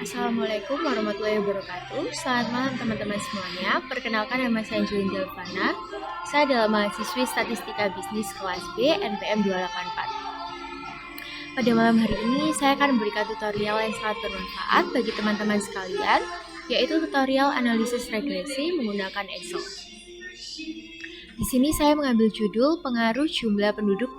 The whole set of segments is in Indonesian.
Assalamualaikum warahmatullahi wabarakatuh. Selamat malam teman-teman semuanya. Perkenalkan, nama saya Julin Delvana. Saya adalah mahasiswi Statistika Bisnis kelas B NPM 284. Pada malam hari ini saya akan memberikan tutorial yang sangat bermanfaat bagi teman-teman sekalian, yaitu tutorial analisis regresi menggunakan Excel. Di sini saya mengambil judul pengaruh jumlah penduduk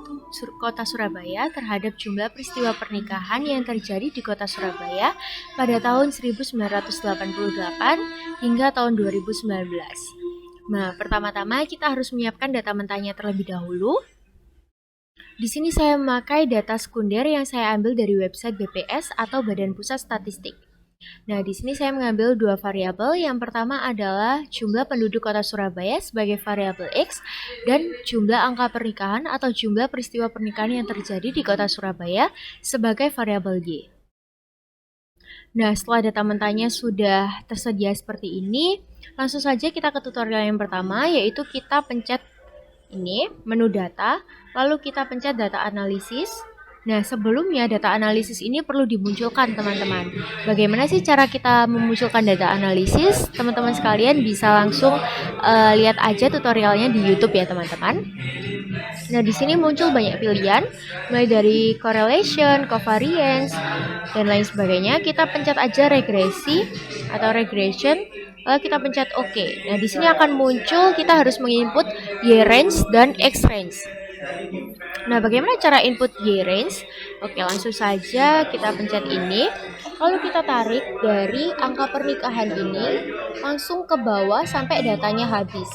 Kota Surabaya terhadap jumlah peristiwa pernikahan yang terjadi di Kota Surabaya pada tahun 1988 hingga tahun 2019. Nah, pertama-tama kita harus menyiapkan data mentahnya terlebih dahulu. Di sini saya memakai data sekunder yang saya ambil dari website BPS atau Badan Pusat Statistik. Nah, di sini saya mengambil dua variabel. Yang pertama adalah jumlah penduduk Kota Surabaya sebagai variabel X dan jumlah angka pernikahan atau jumlah peristiwa pernikahan yang terjadi di Kota Surabaya sebagai variabel Y. Nah, setelah data mentahnya sudah tersedia seperti ini, langsung saja kita ke tutorial yang pertama, yaitu kita pencet ini, menu data, lalu kita pencet data analisis. Nah, sebelumnya data analisis ini perlu dimunculkan, teman-teman. Bagaimana sih cara kita memunculkan data analisis? Teman-teman sekalian bisa langsung lihat aja tutorialnya di YouTube ya, teman-teman. Nah, di sini muncul banyak pilihan, mulai dari correlation, covariance, dan lain sebagainya. Kita pencet aja regresi atau regression, lalu kita pencet OK. Nah, di sini akan muncul kita harus menginput Y range dan X range. Nah, bagaimana cara input Y range? Oke, langsung saja kita pencet ini. Lalu kita tarik dari angka pernikahan ini langsung ke bawah sampai datanya habis.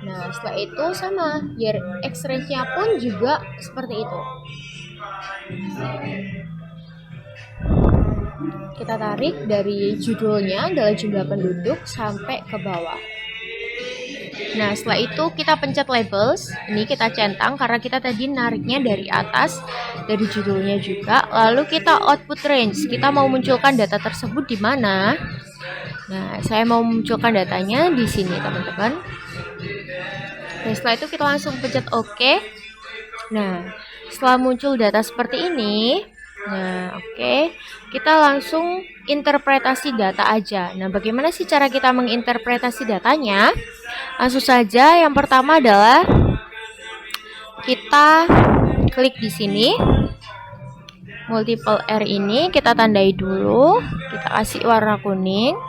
Nah, setelah itu sama, X range-nya pun juga seperti itu. Kita tarik dari judulnya adalah jumlah penduduk sampai ke bawah. Nah, setelah itu kita pencet labels. Ini kita centang karena kita tadi nariknya dari atas, dari judulnya juga. Lalu kita output range. Kita mau munculkan data tersebut di mana? Nah, saya mau munculkan datanya di sini, teman-teman. Dan setelah itu kita langsung pencet OK. Nah, setelah muncul data seperti ini, nah, oke, kita langsung interpretasi data aja. Nah, bagaimana sih cara kita menginterpretasi datanya? Langsung saja, yang pertama adalah kita klik di sini, multiple R ini kita tandai dulu, kita kasih warna kuning.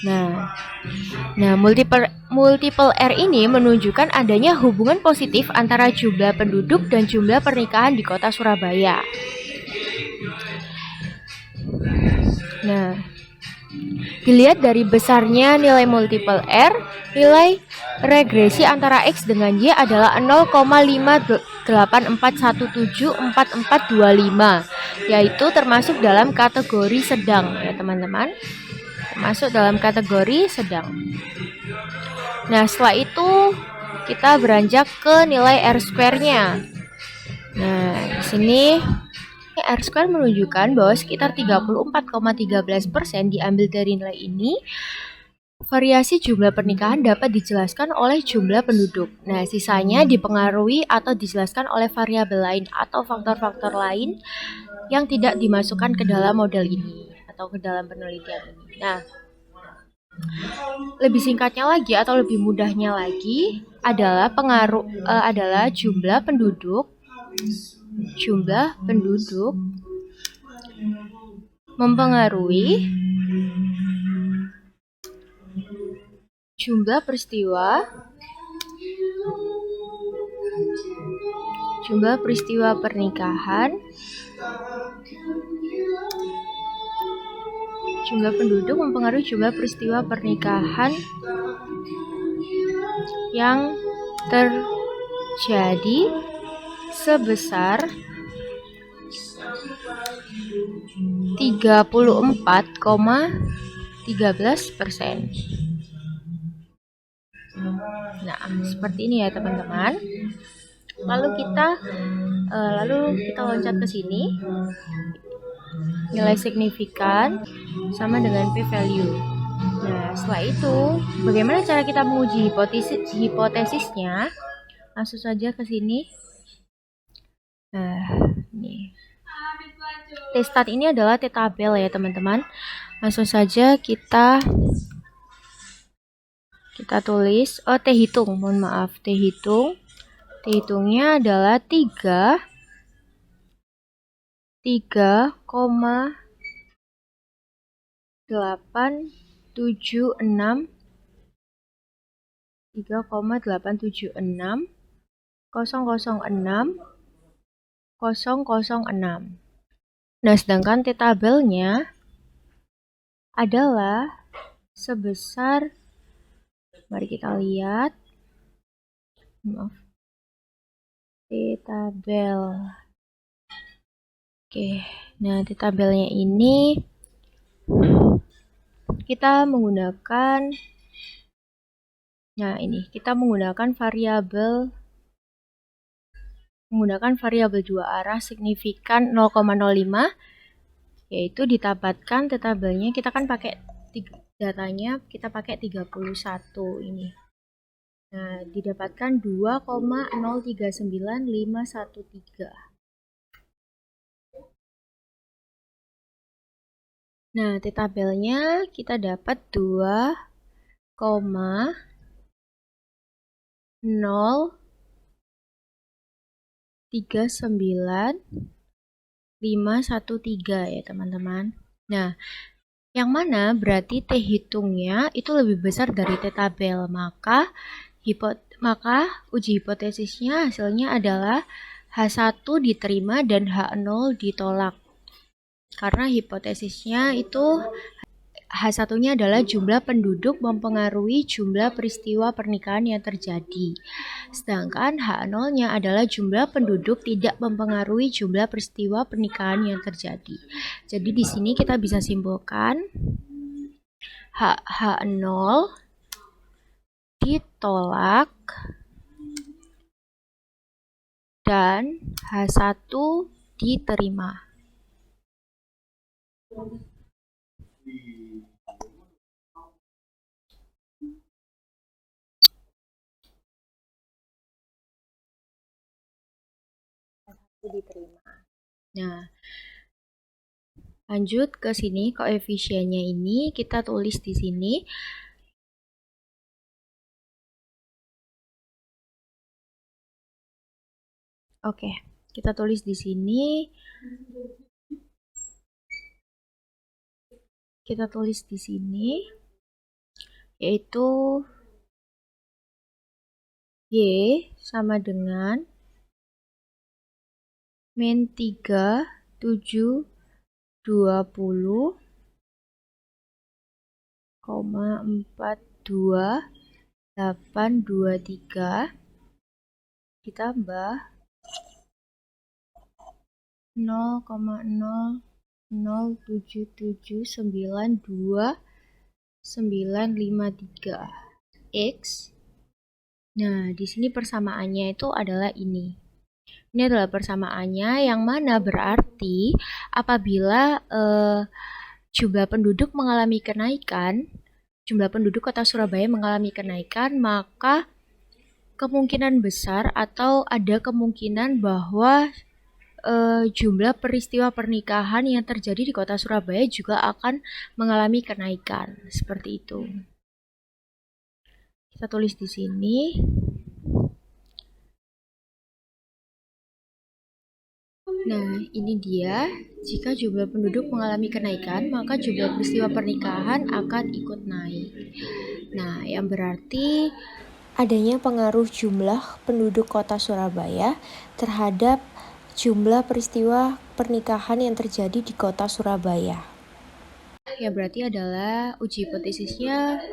Nah, multiple R ini menunjukkan adanya hubungan positif antara jumlah penduduk dan jumlah pernikahan di Kota Surabaya. Nah, dilihat dari besarnya nilai multiple R, nilai regresi antara X dengan Y adalah 0,584174425, yaitu termasuk dalam kategori sedang ya, teman-teman. Termasuk dalam kategori sedang. Nah, setelah itu kita beranjak ke nilai R square-nya. Nah, di sini R square menunjukkan bahwa sekitar 34,13% diambil dari nilai ini. Variasi jumlah pernikahan dapat dijelaskan oleh jumlah penduduk. Nah, sisanya dipengaruhi atau dijelaskan oleh variabel lain atau faktor-faktor lain yang tidak dimasukkan ke dalam model ini atau ke dalam penelitian ini. Nah, lebih singkatnya lagi atau lebih mudahnya lagi adalah adalah jumlah penduduk mempengaruhi jumlah peristiwa pernikahan. Jumlah penduduk mempengaruhi jumlah peristiwa pernikahan yang terjadi sebesar 34,13%. Nah, seperti ini ya, teman-teman. Lalu kita loncat ke sini. Nilai signifikan sama dengan p-value. Nah, setelah itu, bagaimana cara kita menguji hipotesisnya? Langsung saja ke sini. Nah, ini. T-stat ini adalah T-tabel ya teman-teman. Langsung saja kita tulis, T-hitung, mohon maaf, T-hitung. T-hitungnya adalah 3,876 006. Nah, sedangkan T-tabelnya adalah sebesar, mari kita lihat, maaf, T-tabel. Oke, nah T-tabelnya ini kita menggunakan, variabel dua arah signifikan 0,05, yaitu didapatkan T-tabelnya, kita kan pakai datanya, kita pakai 31 ini. Nah, didapatkan 2,039513. Nah, T-tabelnya kita dapat 2,039513 ya teman-teman. Nah, yang mana berarti T hitungnya itu lebih besar dari T-tabel, maka uji hipotesisnya hasilnya adalah H1 diterima dan H0 ditolak. Karena hipotesisnya itu H1-nya adalah jumlah penduduk mempengaruhi jumlah peristiwa pernikahan yang terjadi. Sedangkan H0-nya adalah jumlah penduduk tidak mempengaruhi jumlah peristiwa pernikahan yang terjadi. Jadi di sini kita bisa simpulkan H0 ditolak dan H1 diterima. Nah, lanjut ke sini, koefisiennya ini kita tulis di sini. Oke, kita tulis di sini. Yaitu Y sama dengan min 3,720,42823 ditambah 0,007792,953 X. Nah, di sini persamaannya itu adalah ini. Ini adalah persamaannya, yang mana berarti apabila jumlah penduduk mengalami kenaikan, jumlah penduduk Kota Surabaya mengalami kenaikan, maka kemungkinan besar atau ada kemungkinan bahwa jumlah peristiwa pernikahan yang terjadi di Kota Surabaya juga akan mengalami kenaikan. Seperti itu. Kita tulis di sini. Nah, ini dia. Jika jumlah penduduk mengalami kenaikan, maka jumlah peristiwa pernikahan akan ikut naik. Nah, yang berarti adanya pengaruh jumlah penduduk Kota Surabaya terhadap jumlah peristiwa pernikahan yang terjadi di Kota Surabaya. Ya, berarti adalah uji hipotesisnya,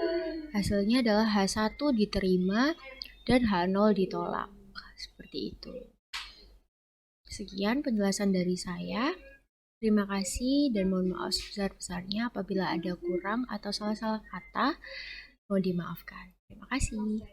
hasilnya adalah H1 diterima dan H0 ditolak. Seperti itu. Sekian penjelasan dari saya. Terima kasih dan mohon maaf sebesar-besarnya apabila ada kurang atau salah-salah kata, mohon dimaafkan. Terima kasih.